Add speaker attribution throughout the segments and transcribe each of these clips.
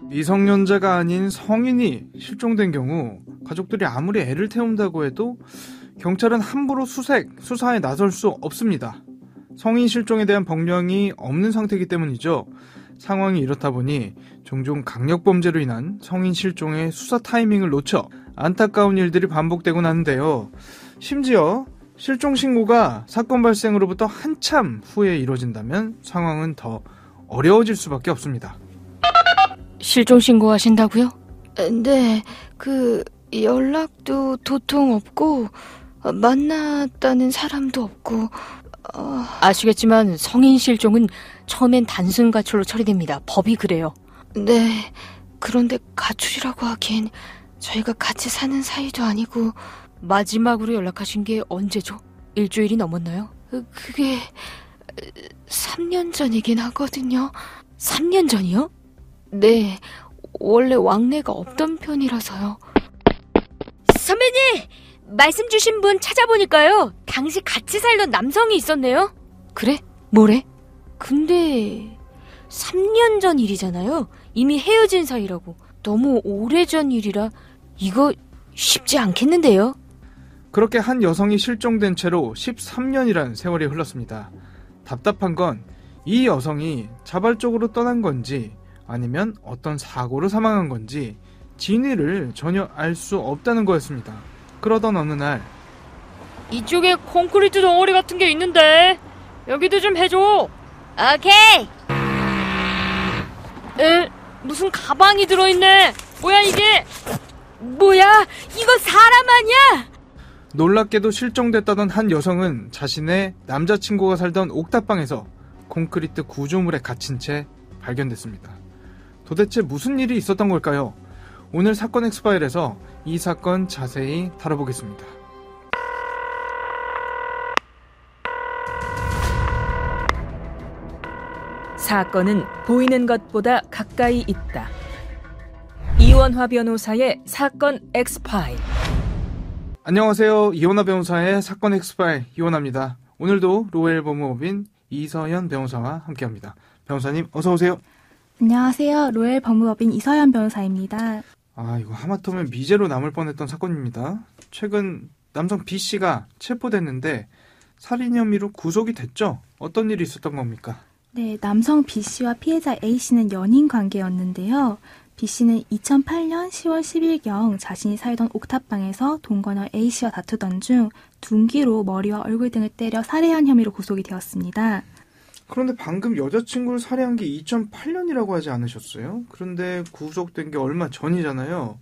Speaker 1: 미성년자가 아닌 성인이 실종된 경우 가족들이 아무리 애를 태운다고 해도 경찰은 함부로 수사에 나설 수 없습니다. 성인 실종에 대한 법령이 없는 상태이기 때문이죠. 상황이 이렇다 보니 종종 강력범죄로 인한 성인 실종의 수사 타이밍을 놓쳐 안타까운 일들이 반복되곤 하는데요. 심지어 실종 신고가 사건 발생으로부터 한참 후에 이루어진다면 상황은 더 어려워질 수밖에 없습니다.
Speaker 2: 실종 신고하신다고요?
Speaker 3: 네, 연락도 도통 없고 만났다는 사람도 없고.
Speaker 2: 아시겠지만 성인 실종은 처음엔 단순 가출로 처리됩니다. 법이 그래요.
Speaker 3: 네, 그런데 가출이라고 하기엔 저희가 같이 사는 사이도 아니고.
Speaker 2: 마지막으로 연락하신 게 언제죠? 일주일이 넘었나요?
Speaker 3: 그게 3년 전이긴 하거든요.
Speaker 2: 3년 전이요?
Speaker 3: 네, 원래 왕래가 없던 편이라서요.
Speaker 2: 선배님! 말씀 주신 분 찾아보니까요. 당시 같이 살던 남성이 있었네요.
Speaker 3: 그래?
Speaker 2: 뭐래? 근데 3년 전 일이잖아요. 이미 헤어진 사이라고. 너무 오래전 일이라 이거 쉽지 않겠는데요.
Speaker 1: 그렇게 한 여성이 실종된 채로 13년이란 세월이 흘렀습니다. 답답한 건 이 여성이 자발적으로 떠난 건지 아니면 어떤 사고로 사망한 건지 진위를 전혀 알 수 없다는 거였습니다. 그러던 어느 날,
Speaker 2: 이쪽에 콘크리트 덩어리 같은 게 있는데 여기도 좀 해줘. 오케이. 무슨 가방이 들어있네. 뭐야 이게? 뭐야, 이거 사람 아니야?
Speaker 1: 놀랍게도 실종됐다던 한 여성은 자신의 남자친구가 살던 옥탑방에서 콘크리트 구조물에 갇힌 채 발견됐습니다. 도대체 무슨 일이 있었던 걸까요? 오늘 사건 엑스파일에서 이 사건 자세히 다뤄보겠습니다.
Speaker 4: 사건은 보이는 것보다 가까이 있다. 이원화 변호사의 사건 엑스파일.
Speaker 1: 안녕하세요. 이원화 변호사의 사건 엑스파일 이원화입니다. 오늘도 로엘 법무법인 이서연 변호사와 함께합니다. 변호사님 어서 오세요.
Speaker 5: 안녕하세요. 로엘 법무법인 이서연 변호사입니다.
Speaker 1: 이거 하마터면 미제로 남을 뻔했던 사건입니다. 최근 남성 B씨가 체포됐는데 살인 혐의로 구속이 됐죠? 어떤 일이 있었던 겁니까?
Speaker 5: 네, 남성 B씨와 피해자 A씨는 연인 관계였는데요. B씨는 2008년 10월 10일경 자신이 살던 옥탑방에서 동거녀 A씨와 다투던 중 둔기로 머리와 얼굴 등을 때려 살해한 혐의로 구속이 되었습니다.
Speaker 1: 그런데 방금 여자친구를 살해한 게 2008년이라고 하지 않으셨어요? 그런데 구속된 게 얼마 전이잖아요.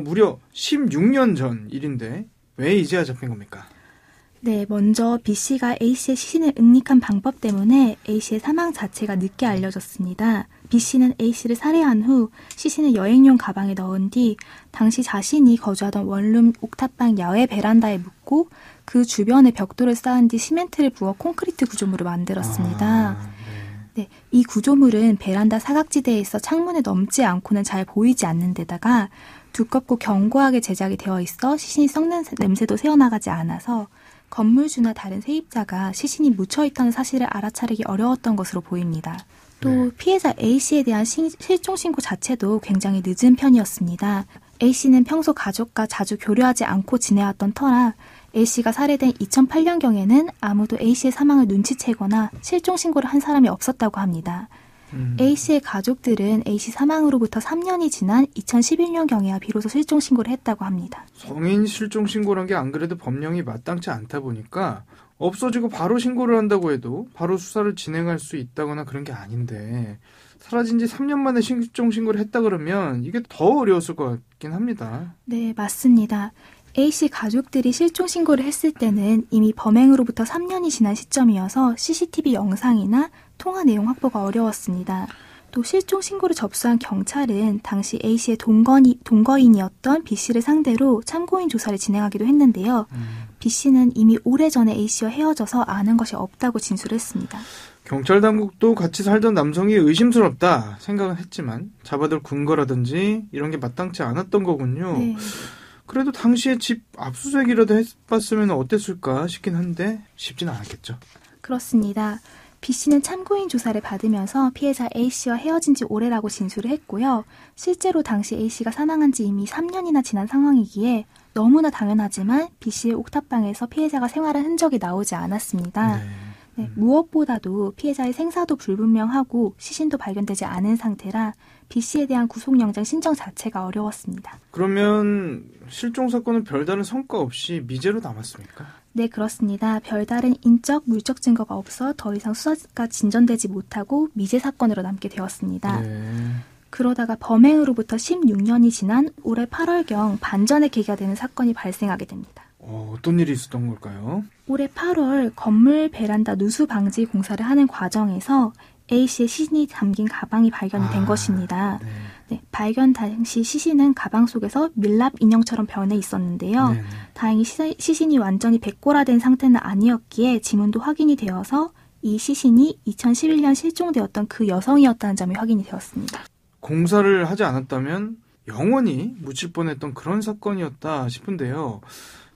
Speaker 1: 무려 16년 전 일인데 왜 이제야 잡힌 겁니까?
Speaker 5: 네, 먼저 B씨가 A씨의 시신을 은닉한 방법 때문에 A씨의 사망 자체가 늦게 알려졌습니다. B씨는 A씨를 살해한 후 시신을 여행용 가방에 넣은 뒤 당시 자신이 거주하던 원룸 옥탑방 야외 베란다에 묻고 그 주변에 벽돌을 쌓은 뒤 시멘트를 부어 콘크리트 구조물을 만들었습니다. 네, 이 구조물은 베란다 사각지대에 있어 창문에 넘지 않고는 잘 보이지 않는 데다가 두껍고 견고하게 제작이 되어 있어 시신이 썩는 냄새도 새어나가지 않아서 건물주나 다른 세입자가 시신이 묻혀있다는 사실을 알아차리기 어려웠던 것으로 보입니다. 또 피해자 A씨에 대한 실종 신고 자체도 굉장히 늦은 편이었습니다. A씨는 평소 가족과 자주 교류하지 않고 지내왔던 터라 A씨가 살해된 2008년경에는 아무도 A씨의 사망을 눈치채거나 실종 신고를 한 사람이 없었다고 합니다. A씨의 가족들은 A씨 사망으로부터 3년이 지난 2011년경에야 비로소 실종 신고를 했다고 합니다.
Speaker 1: 성인 실종 신고란 게 안 그래도 법령이 마땅치 않다 보니까 없어지고 바로 신고를 한다고 해도 바로 수사를 진행할 수 있다거나 그런 게 아닌데 사라진 지 3년 만에 실종 신고를 했다 그러면 이게 더 어려웠을 것 같긴 합니다.
Speaker 5: 네, 맞습니다. A씨 가족들이 실종 신고를 했을 때는 이미 범행으로부터 3년이 지난 시점이어서 CCTV 영상이나 통화 내용 확보가 어려웠습니다. 또 실종 신고를 접수한 경찰은 당시 A씨의 동거인이었던 B씨를 상대로 참고인 조사를 진행하기도 했는데요. B씨는 이미 오래전에 A씨와 헤어져서 아는 것이 없다고 진술했습니다.
Speaker 1: 경찰 당국도 같이 살던 남성이 의심스럽다 생각은 했지만 잡아둘 근거라든지 이런 게 마땅치 않았던 거군요.
Speaker 5: 네.
Speaker 1: 그래도 당시에 집 압수수색이라도 해봤으면 어땠을까 싶긴 한데 쉽지는 않았겠죠.
Speaker 5: 그렇습니다. B씨는 참고인 조사를 받으면서 피해자 A씨와 헤어진 지 오래라고 진술을 했고요. 실제로 당시 A씨가 사망한 지 이미 3년이나 지난 상황이기에 너무나 당연하지만 B씨의 옥탑방에서 피해자가 생활한 흔적이 나오지 않았습니다. 네, 무엇보다도 피해자의 생사도 불분명하고 시신도 발견되지 않은 상태라 B씨에 대한 구속영장 신청 자체가 어려웠습니다.
Speaker 1: 그러면 실종 사건은 별다른 성과 없이 미제로 남았습니까?
Speaker 5: 네, 그렇습니다. 별다른 인적, 물적 증거가 없어 더 이상 수사가 진전되지 못하고 미제 사건으로 남게 되었습니다. 그러다가 범행으로부터 16년이 지난 올해 8월경 반전의 계기가 되는 사건이 발생하게 됩니다.
Speaker 1: 어떤 일이 있었던 걸까요?
Speaker 5: 올해 8월 건물 베란다 누수 방지 공사를 하는 과정에서 A씨의 시신이 담긴 가방이 발견이 된 것입니다. 네, 발견 당시 시신은 가방 속에서 밀랍 인형처럼 변해 있었는데요. 다행히 시신이 완전히 백골화된 상태는 아니었기에 지문도 확인이 되어서 이 시신이 2011년 실종되었던 그 여성이었다는 점이 확인이 되었습니다.
Speaker 1: 공사를 하지 않았다면 영원히 묻힐 뻔했던 그런 사건이었다 싶은데요.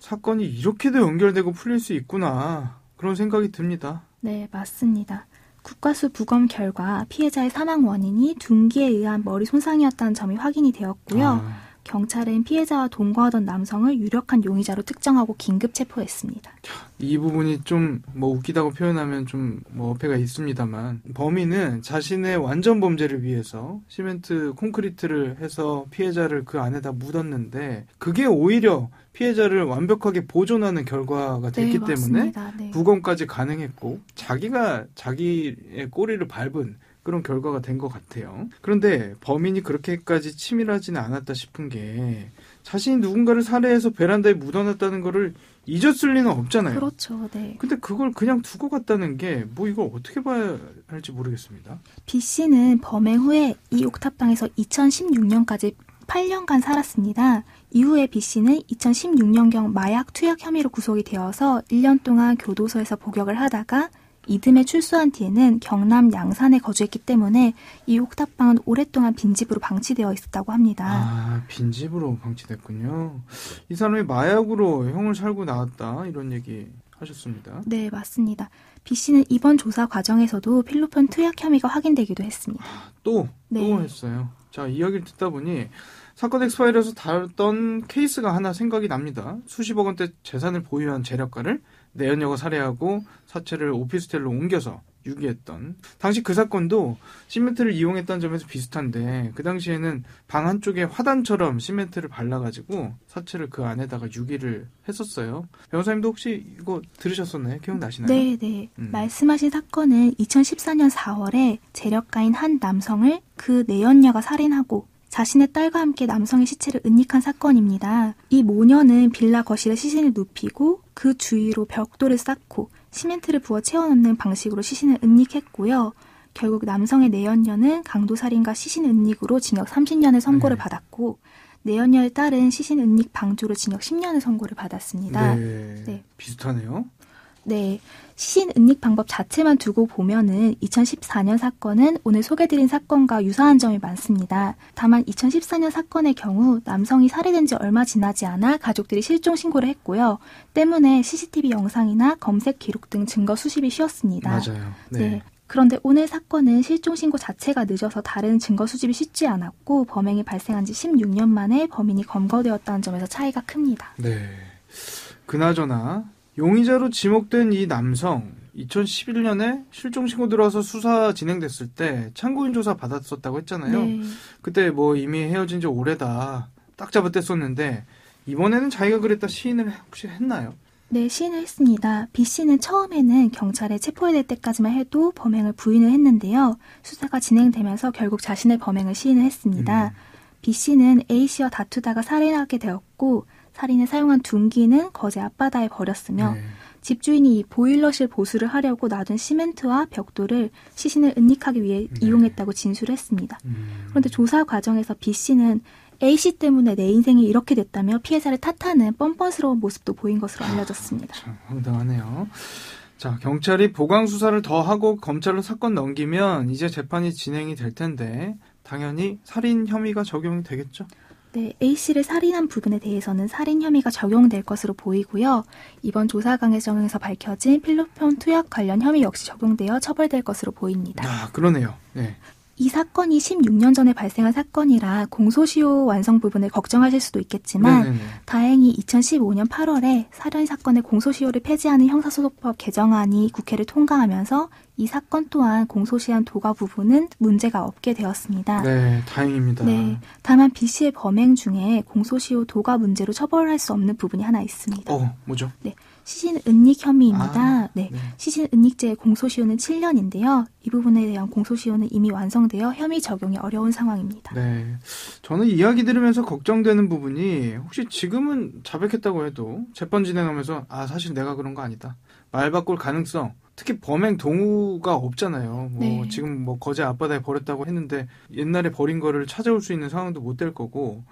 Speaker 1: 사건이 이렇게도 연결되고 풀릴 수 있구나 그런 생각이 듭니다.
Speaker 5: 네, 맞습니다. 국과수 부검 결과 피해자의 사망 원인이 둔기에 의한 머리 손상이었다는 점이 확인이 되었고요. 경찰은 피해자와 동거하던 남성을 유력한 용의자로 특정하고 긴급 체포했습니다.
Speaker 1: 이 부분이 좀 웃기다고 표현하면 좀 어폐가 있습니다만 범인은 자신의 완전 범죄를 위해서 시멘트 콘크리트를 해서 피해자를 그 안에다 묻었는데 그게 오히려 피해자를 완벽하게 보존하는 결과가 됐기 때문에 부검까지 가능했고 자기가 자기의 꼬리를 밟은 그런 결과가 된 것 같아요. 그런데 범인이 그렇게까지 치밀하지는 않았다 싶은 게 자신이 누군가를 살해해서 베란다에 묻어놨다는 거를 잊었을 리는 없잖아요.
Speaker 5: 그렇죠. 네.
Speaker 1: 근데 그걸 그냥 두고 갔다는 게 이걸 어떻게 봐야 할지 모르겠습니다.
Speaker 5: B씨는 범행 후에 이 옥탑방에서 2016년까지 8년간 살았습니다. 이후에 B씨는 2016년경 마약 투약 혐의로 구속이 되어서 1년 동안 교도소에서 복역을 하다가 이듬해 출소한 뒤에는 경남 양산에 거주했기 때문에 이 옥탑방은 오랫동안 빈집으로 방치되어 있었다고 합니다.
Speaker 1: 빈집으로 방치됐군요. 이 사람이 마약으로 형을 살고 나왔다 이런 얘기 하셨습니다.
Speaker 5: 네, 맞습니다. B씨는 이번 조사 과정에서도 필로폰 투약 혐의가 확인되기도 했습니다.
Speaker 1: 또 했어요. 자, 이야기를 듣다 보니 사건 엑스파일에서 다뤘던 케이스가 하나 생각이 납니다. 수십억 원대 재산을 보유한 재력가를 내연녀가 살해하고 사체를 오피스텔로 옮겨서 유기했던 당시 그 사건도 시멘트를 이용했다는 점에서 비슷한데 그 당시에는 방 한쪽에 화단처럼 시멘트를 발라가지고 사체를 그 안에다가 유기를 했었어요. 변호사님도 혹시 이거 들으셨었나요? 기억나시나요?
Speaker 5: 네. 말씀하신 사건은 2014년 4월에 재력가인 한 남성을 그 내연녀가 살인하고 자신의 딸과 함께 남성의 시체를 은닉한 사건입니다. 이 모녀는 빌라 거실에 시신을 눕히고 그 주위로 벽돌을 쌓고 시멘트를 부어 채워넣는 방식으로 시신을 은닉했고요. 결국 남성의 내연녀는 강도살인과 시신 은닉으로 징역 30년의 선고를 받았고 내연녀의 딸은 시신 은닉 방조로 징역 10년의 선고를 받았습니다.
Speaker 1: 네. 비슷하네요.
Speaker 5: 네. 시신 은닉 방법 자체만 두고 보면은 2014년 사건은 오늘 소개드린 사건과 유사한 점이 많습니다. 다만 2014년 사건의 경우 남성이 살해된 지 얼마 지나지 않아 가족들이 실종 신고를 했고요. 때문에 CCTV 영상이나 검색 기록 등 증거 수집이 쉬웠습니다.
Speaker 1: 맞아요. 네.
Speaker 5: 그런데 오늘 사건은 실종 신고 자체가 늦어서 다른 증거 수집이 쉽지 않았고 범행이 발생한 지 16년 만에 범인이 검거되었다는 점에서 차이가 큽니다.
Speaker 1: 네. 그나저나 용의자로 지목된 이 남성 2011년에 실종 신고 들어와서 수사 진행됐을 때 참고인 조사 받았었다고 했잖아요.
Speaker 5: 네.
Speaker 1: 그때 이미 헤어진 지 오래다 딱 잡아댔었는데 이번에는 자기가 그랬다 시인을 혹시 했나요?
Speaker 5: 네, 시인을 했습니다. B씨는 처음에는 경찰에 체포해낼 때까지만 해도 범행을 부인을 했는데요. 수사가 진행되면서 결국 자신의 범행을 시인을 했습니다. B씨는 A씨와 다투다가 살인하게 되었고 살인에 사용한 둔기는 거제 앞바다에 버렸으며 집주인이 이 보일러실 보수를 하려고 놔둔 시멘트와 벽돌을 시신을 은닉하기 위해 이용했다고 진술을 했습니다. 그런데 조사 과정에서 B씨는 A씨 때문에 내 인생이 이렇게 됐다며 피해자를 탓하는 뻔뻔스러운 모습도 보인 것으로 알려졌습니다.
Speaker 1: 참 황당하네요. 자, 경찰이 보강 수사를 더 하고 검찰로 사건 넘기면 이제 재판이 진행이 될 텐데 당연히 살인 혐의가 적용이 되겠죠?
Speaker 5: 네, A씨를 살인한 부분에 대해서는 살인 혐의가 적용될 것으로 보이고요. 이번 조사 과정에서 밝혀진 필로폰 투약 관련 혐의 역시 적용되어 처벌될 것으로 보입니다.
Speaker 1: 아, 그러네요. 네.
Speaker 5: 이 사건이 16년 전에 발생한 사건이라 공소시효 완성 부분을 걱정하실 수도 있겠지만
Speaker 1: 네네네.
Speaker 5: 다행히 2015년 8월에 살인 사건의 공소시효를 폐지하는 형사소송법 개정안이 국회를 통과하면서 이 사건 또한 공소시한 도가 부분은 문제가 없게 되었습니다.
Speaker 1: 네, 다행입니다.
Speaker 5: 네, 다만 B씨의 범행 중에 공소시효 도가 문제로 처벌할 수 없는 부분이 하나 있습니다.
Speaker 1: 뭐죠?
Speaker 5: 네, 시신 은닉 혐의입니다.
Speaker 1: 아,
Speaker 5: 네,
Speaker 1: 네.
Speaker 5: 시신 은닉죄의 공소시효는 7년인데요. 이 부분에 대한 공소시효는 이미 완성되어 혐의 적용이 어려운 상황입니다.
Speaker 1: 네. 저는 이야기 들으면서 걱정되는 부분이 혹시 지금은 자백했다고 해도 재판 진행하면서 사실 내가 그런 거 아니다. 말 바꿀 가능성, 특히 범행 동우가 없잖아요.
Speaker 5: 네.
Speaker 1: 지금 거제 앞바다에 버렸다고 했는데 옛날에 버린 거를 찾아올 수 있는 상황도 못 될 거고,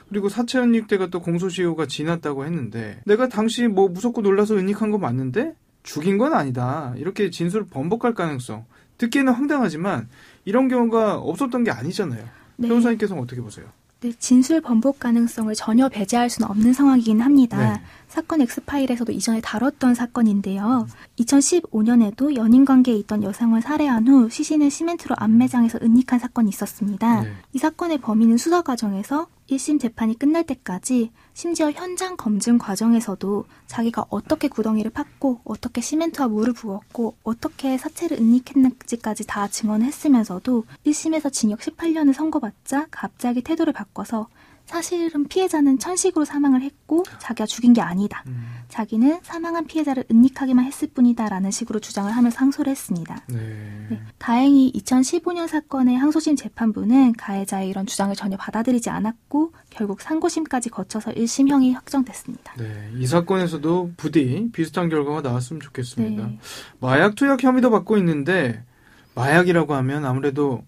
Speaker 1: 그리고 사체 은닉대가 또 공소시효가 지났다고 했는데 내가 당시 무섭고 놀라서 은닉한 거 맞는데 죽인 건 아니다. 이렇게 진술을 번복할 가능성. 듣기에는 황당하지만 이런 경우가 없었던 게 아니잖아요.
Speaker 5: 네.
Speaker 1: 변호사님께서는 어떻게 보세요?
Speaker 5: 네, 진술 번복 가능성을 전혀 배제할 수는 없는 상황이긴 합니다.
Speaker 1: 네.
Speaker 5: 사건 엑스파일에서도 이전에 다뤘던 사건인데요. 2015년에도 연인관계에 있던 여성을 살해한 후 시신을 시멘트로 안매장해서 은닉한 사건이 있었습니다.
Speaker 1: 네.
Speaker 5: 이 사건의 범인은 수사 과정에서 1심 재판이 끝날 때까지 심지어 현장 검증 과정에서도 자기가 어떻게 구덩이를 팠고 어떻게 시멘트와 물을 부었고 어떻게 사체를 은닉했는지까지 다 증언했으면서도 1심에서 징역 18년을 선고받자 갑자기 태도를 바꿔서 사실은 피해자는 천식으로 사망을 했고 자기가 죽인 게 아니다. 자기는 사망한 피해자를 은닉하기만 했을 뿐이다 라는 식으로 주장을 하면서 항소를 했습니다.
Speaker 1: 네.
Speaker 5: 다행히 2015년 사건의 항소심 재판부는 가해자의 이런 주장을 전혀 받아들이지 않았고 결국 상고심까지 거쳐서 1심형이 확정됐습니다.
Speaker 1: 네. 이 사건에서도 부디 비슷한 결과가 나왔으면 좋겠습니다.
Speaker 5: 네.
Speaker 1: 마약 투약 혐의도 받고 있는데 마약이라고 하면 아무래도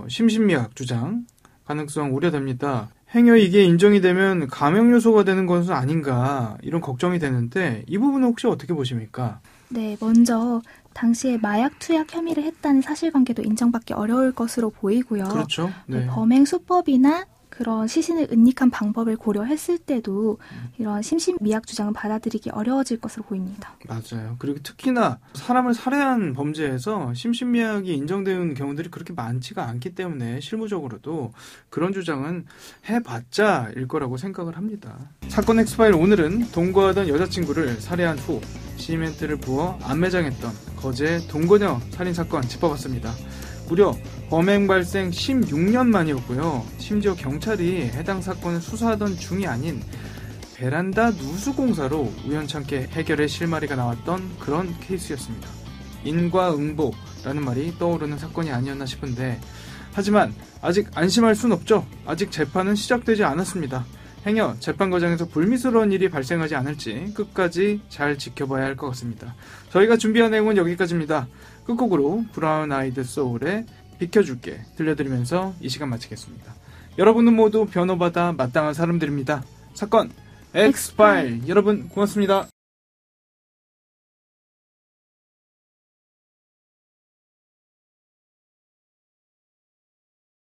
Speaker 1: 심신미약 주장 가능성 우려됩니다. 행여 이게 인정이 되면 감형 요소가 되는 것은 아닌가 이런 걱정이 되는데 이 부분은 혹시 어떻게 보십니까?
Speaker 5: 네, 먼저 당시에 마약 투약 혐의를 했다는 사실관계도 인정받기 어려울 것으로 보이고요.
Speaker 1: 그렇죠. 네.
Speaker 5: 범행 수법이나 그런 시신을 은닉한 방법을 고려했을 때도 이런 심신미약 주장은 받아들이기 어려워질 것으로 보입니다.
Speaker 1: 맞아요. 그리고 특히나 사람을 살해한 범죄에서 심신미약이 인정되는 경우들이 그렇게 많지가 않기 때문에 실무적으로도 그런 주장은 해봤자일 거라고 생각을 합니다. 사건 엑스파일 오늘은 동거하던 여자친구를 살해한 후 시멘트를 부어 안매장했던 거제 동거녀 살인사건 짚어봤습니다. 무려 범행 발생 16년 만이었고요. 심지어 경찰이 해당 사건을 수사하던 중이 아닌 베란다 누수공사로 우연찮게 해결의 실마리가 나왔던 그런 케이스였습니다. 인과응보라는 말이 떠오르는 사건이 아니었나 싶은데 하지만 아직 안심할 순 없죠. 아직 재판은 시작되지 않았습니다. 행여 재판 과정에서 불미스러운 일이 발생하지 않을지 끝까지 잘 지켜봐야 할 것 같습니다. 저희가 준비한 내용은 여기까지입니다. 끝곡으로 브라운 아이드 소울의 비켜줄게 들려드리면서 이 시간 마치겠습니다. 여러분은 모두 변호받아 마땅한 사람들입니다. 사건 엑스파일 여러분 고맙습니다.